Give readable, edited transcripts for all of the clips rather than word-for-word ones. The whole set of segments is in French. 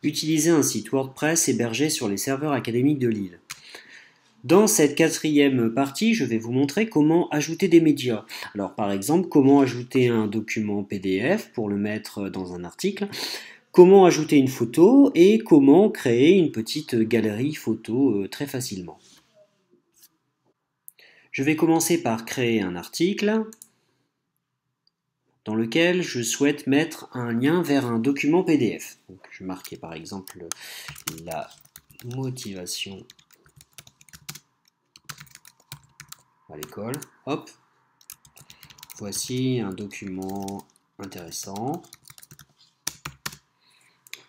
utiliser un site WordPress hébergé sur les serveurs académiques de Lille. Dans cette quatrième partie, je vais vous montrer comment ajouter des médias. Alors par exemple, comment ajouter un document PDF pour le mettre dans un article, comment ajouter une photo et comment créer une petite galerie photo très facilement. Je vais commencer par créer un article dans lequel je souhaite mettre un lien vers un document PDF. Donc, je vais marquer par exemple la motivation à l'école. Hop, voici un document intéressant.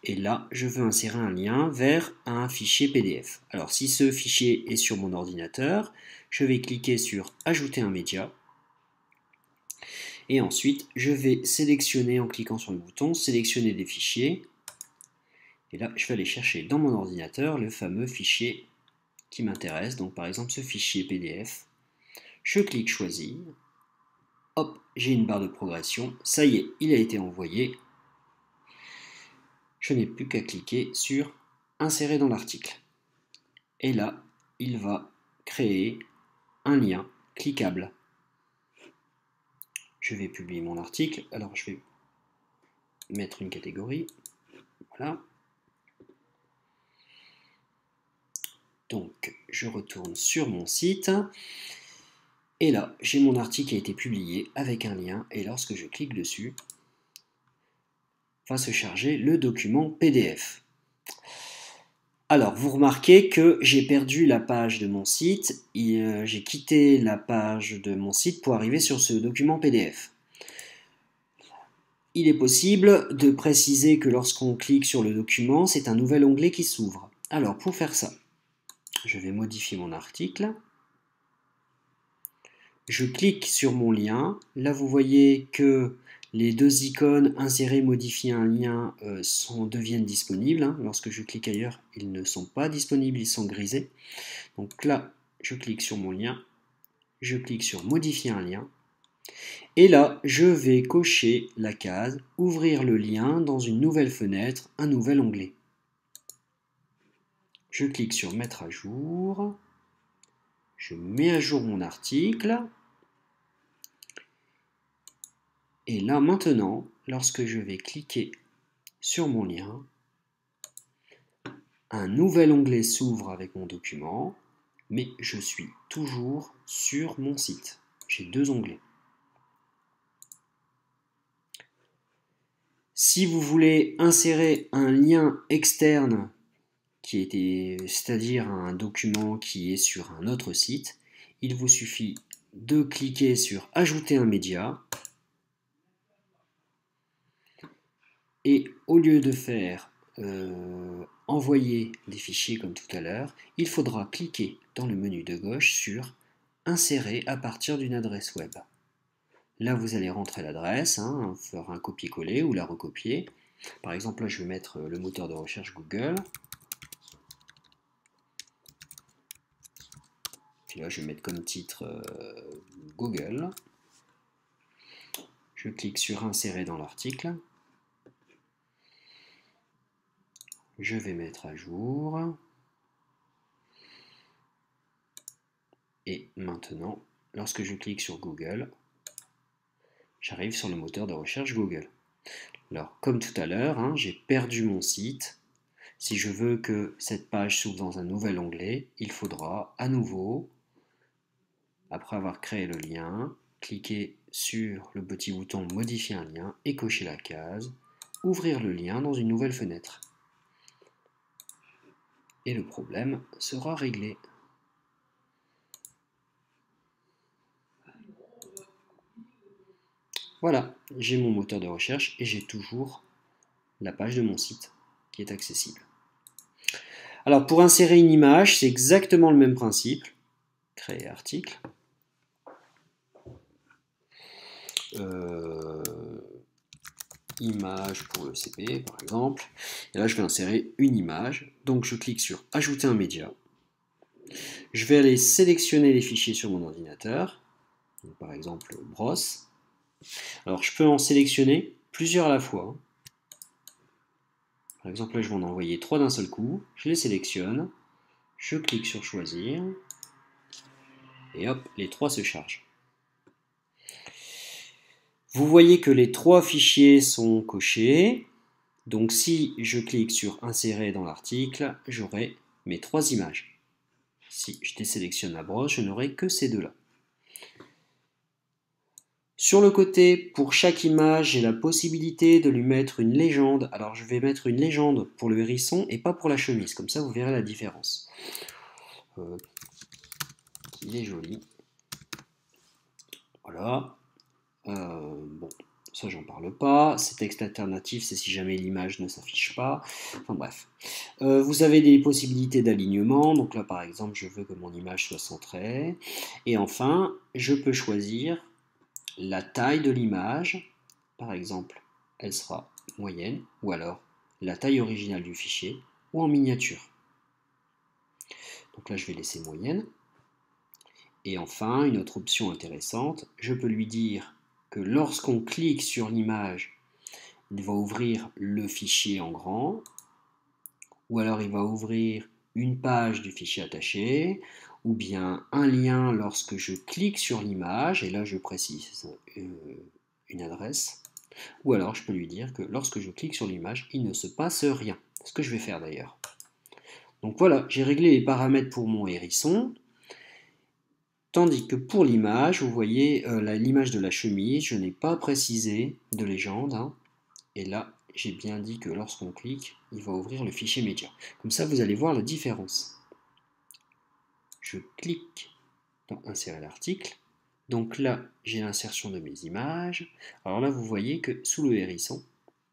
Et là, je veux insérer un lien vers un fichier PDF. Alors, si ce fichier est sur mon ordinateur, je vais cliquer sur « Ajouter un média ». Et ensuite, je vais sélectionner, en cliquant sur le bouton, sélectionner des fichiers. Et là, je vais aller chercher dans mon ordinateur le fameux fichier qui m'intéresse. Donc par exemple, ce fichier PDF. Je clique choisir. Hop, j'ai une barre de progression. Ça y est, il a été envoyé. Je n'ai plus qu'à cliquer sur insérer dans l'article. Et là, il va créer un lien cliquable. Je vais publier mon article. Alors, je vais mettre une catégorie. Voilà. Donc, je retourne sur mon site. Et là, j'ai mon article qui a été publié avec un lien. Et lorsque je clique dessus, va se charger le document PDF. Alors, vous remarquez que j'ai perdu la page de mon site, j'ai quitté la page de mon site pour arriver sur ce document PDF. Il est possible de préciser que lorsqu'on clique sur le document, c'est un nouvel onglet qui s'ouvre. Alors, pour faire ça, je vais modifier mon article. Je clique sur mon lien. Là, vous voyez que les deux icônes insérer, modifier un lien deviennent disponibles. Lorsque je clique ailleurs, ils ne sont pas disponibles, ils sont grisés. Donc là, je clique sur mon lien, je clique sur modifier un lien. Et là, je vais cocher la case ouvrir le lien dans une nouvelle fenêtre, un nouvel onglet. Je clique sur mettre à jour. Je mets à jour mon article. Et là maintenant, lorsque je vais cliquer sur mon lien, un nouvel onglet s'ouvre avec mon document, mais je suis toujours sur mon site. J'ai deux onglets. Si vous voulez insérer un lien externe, c'est-à-dire un document qui est sur un autre site, il vous suffit de cliquer sur ajouter un média. Et au lieu de faire envoyer des fichiers comme tout à l'heure, il faudra cliquer dans le menu de gauche sur insérer à partir d'une adresse web. Là, vous allez rentrer l'adresse, faire un copier-coller ou la recopier. Par exemple, là, je vais mettre le moteur de recherche Google. Puis là, je vais mettre comme titre Google. Je clique sur insérer dans l'article. Je vais mettre à jour. Et maintenant, lorsque je clique sur Google, j'arrive sur le moteur de recherche Google. Alors, comme tout à l'heure, j'ai perdu mon site. Si je veux que cette page s'ouvre dans un nouvel onglet, il faudra à nouveau, après avoir créé le lien, cliquer sur le petit bouton modifier un lien et cocher la case, ouvrir le lien dans une nouvelle fenêtre. Et le problème sera réglé. Voilà, j'ai mon moteur de recherche et j'ai toujours la page de mon site qui est accessible. Alors pour insérer une image, c'est exactement le même principe. Créer article. Image pour le CP par exemple. Et là je vais insérer une image. Donc je clique sur ajouter un média. Je vais aller sélectionner les fichiers sur mon ordinateur. Donc, par exemple brosse. Alors je peux en sélectionner plusieurs à la fois. Par exemple, là, je vais en envoyer 3 d'un seul coup. Je les sélectionne. Je clique sur choisir. Et hop, les 3 se chargent. Vous voyez que les 3 fichiers sont cochés. Donc si je clique sur insérer dans l'article, j'aurai mes 3 images. Si je désélectionne la brosse, je n'aurai que ces deux-là. Sur le côté, pour chaque image, j'ai la possibilité de lui mettre une légende. Alors je vais mettre une légende pour le hérisson et pas pour la chemise. Comme ça, vous verrez la différence. Il est joli. Voilà. Bon, ça j'en parle pas. Ces textes alternatifs, c'est si jamais l'image ne s'affiche pas. Enfin bref. Vous avez des possibilités d'alignement. Donc là, par exemple, je veux que mon image soit centrée. Et enfin, je peux choisir la taille de l'image. Par exemple, elle sera moyenne, ou alors la taille originale du fichier, ou en miniature. Donc là, je vais laisser moyenne. Et enfin, une autre option intéressante, je peux lui dire que lorsqu'on clique sur l'image, il va ouvrir le fichier en grand, ou alors il va ouvrir une page du fichier attaché, ou bien un lien lorsque je clique sur l'image, et là je précise une adresse, ou alors je peux lui dire que lorsque je clique sur l'image, il ne se passe rien, ce que je vais faire d'ailleurs. Donc voilà, j'ai réglé les paramètres pour mon hérisson. Tandis que pour l'image, vous voyez l'image de la chemise, je n'ai pas précisé de légende. Hein, et là, j'ai bien dit que lorsqu'on clique, il va ouvrir le fichier média. Comme ça, vous allez voir la différence. Je clique dans insérer l'article. Donc là, j'ai l'insertion de mes images. Alors là, vous voyez que sous le hérisson,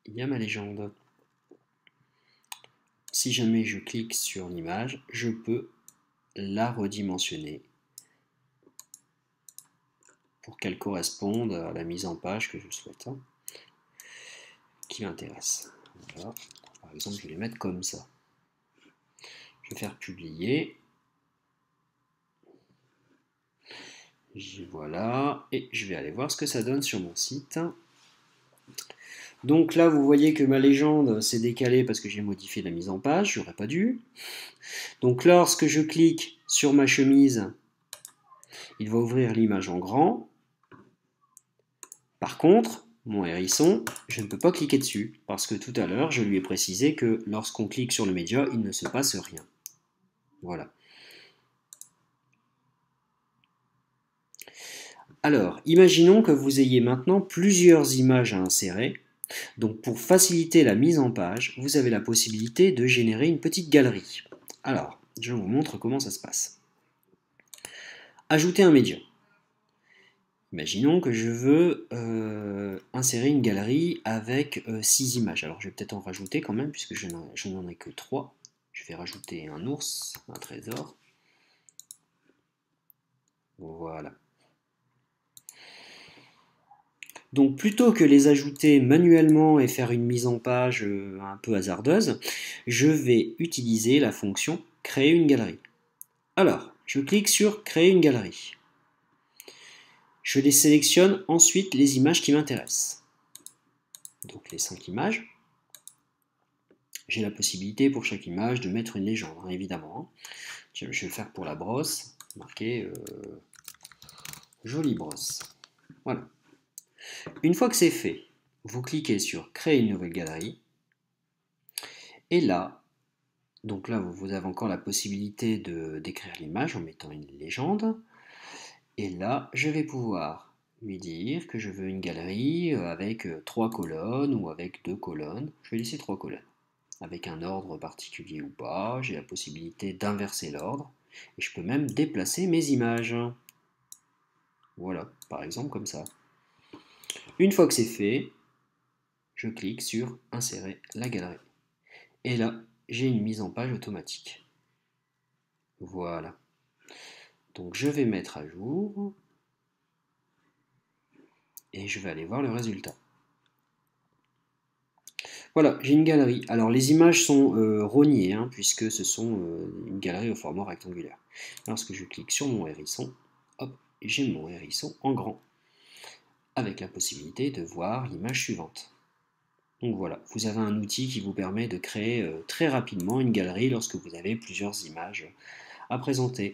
il y a ma légende. Si jamais je clique sur l'image, je peux la redimensionner pour qu'elle corresponde à la mise en page que je souhaite, hein, qui m'intéresse. Voilà. Par exemple, je vais les mettre comme ça. Je vais faire publier. Voilà, et je vais aller voir ce que ça donne sur mon site. Donc là, vous voyez que ma légende s'est décalée parce que j'ai modifié la mise en page, j'aurais pas dû. Donc lorsque je clique sur ma chemise, il va ouvrir l'image en grand. Par contre, mon hérisson, je ne peux pas cliquer dessus, parce que tout à l'heure, je lui ai précisé que lorsqu'on clique sur le média, il ne se passe rien. Voilà. Alors, imaginons que vous ayez maintenant plusieurs images à insérer. Donc pour faciliter la mise en page, vous avez la possibilité de générer une petite galerie. Alors, je vous montre comment ça se passe. Ajouter un média. Imaginons que je veux insérer une galerie avec 6 images. Alors je vais peut-être en rajouter quand même, puisque je n'en ai que 3. Je vais rajouter un ours, un trésor. Voilà. Donc plutôt que les ajouter manuellement et faire une mise en page un peu hasardeuse, je vais utiliser la fonction créer une galerie. Alors, je clique sur créer une galerie. Je les sélectionne ensuite les images qui m'intéressent. Donc les 5 images. J'ai la possibilité pour chaque image de mettre une légende, hein, évidemment. Je vais faire pour la brosse, marquer jolie brosse. Voilà. Une fois que c'est fait, vous cliquez sur créer une nouvelle galerie. Et là, donc là vous avez encore la possibilité d'écrire l'image en mettant une légende. Et là, je vais pouvoir lui dire que je veux une galerie avec 3 colonnes ou avec 2 colonnes. Je vais laisser 3 colonnes. Avec un ordre particulier ou pas, j'ai la possibilité d'inverser l'ordre. Et je peux même déplacer mes images. Voilà, par exemple comme ça. Une fois que c'est fait, je clique sur insérer la galerie. Et là, j'ai une mise en page automatique. Voilà. Donc je vais mettre à jour. Et je vais aller voir le résultat. Voilà, j'ai une galerie. Alors les images sont rognées, hein, puisque ce sont une galerie au format rectangulaire. Lorsque je clique sur mon hérisson, hop, j'ai mon hérisson en grand, avec la possibilité de voir l'image suivante. Donc voilà, vous avez un outil qui vous permet de créer très rapidement une galerie lorsque vous avez plusieurs images à présenter.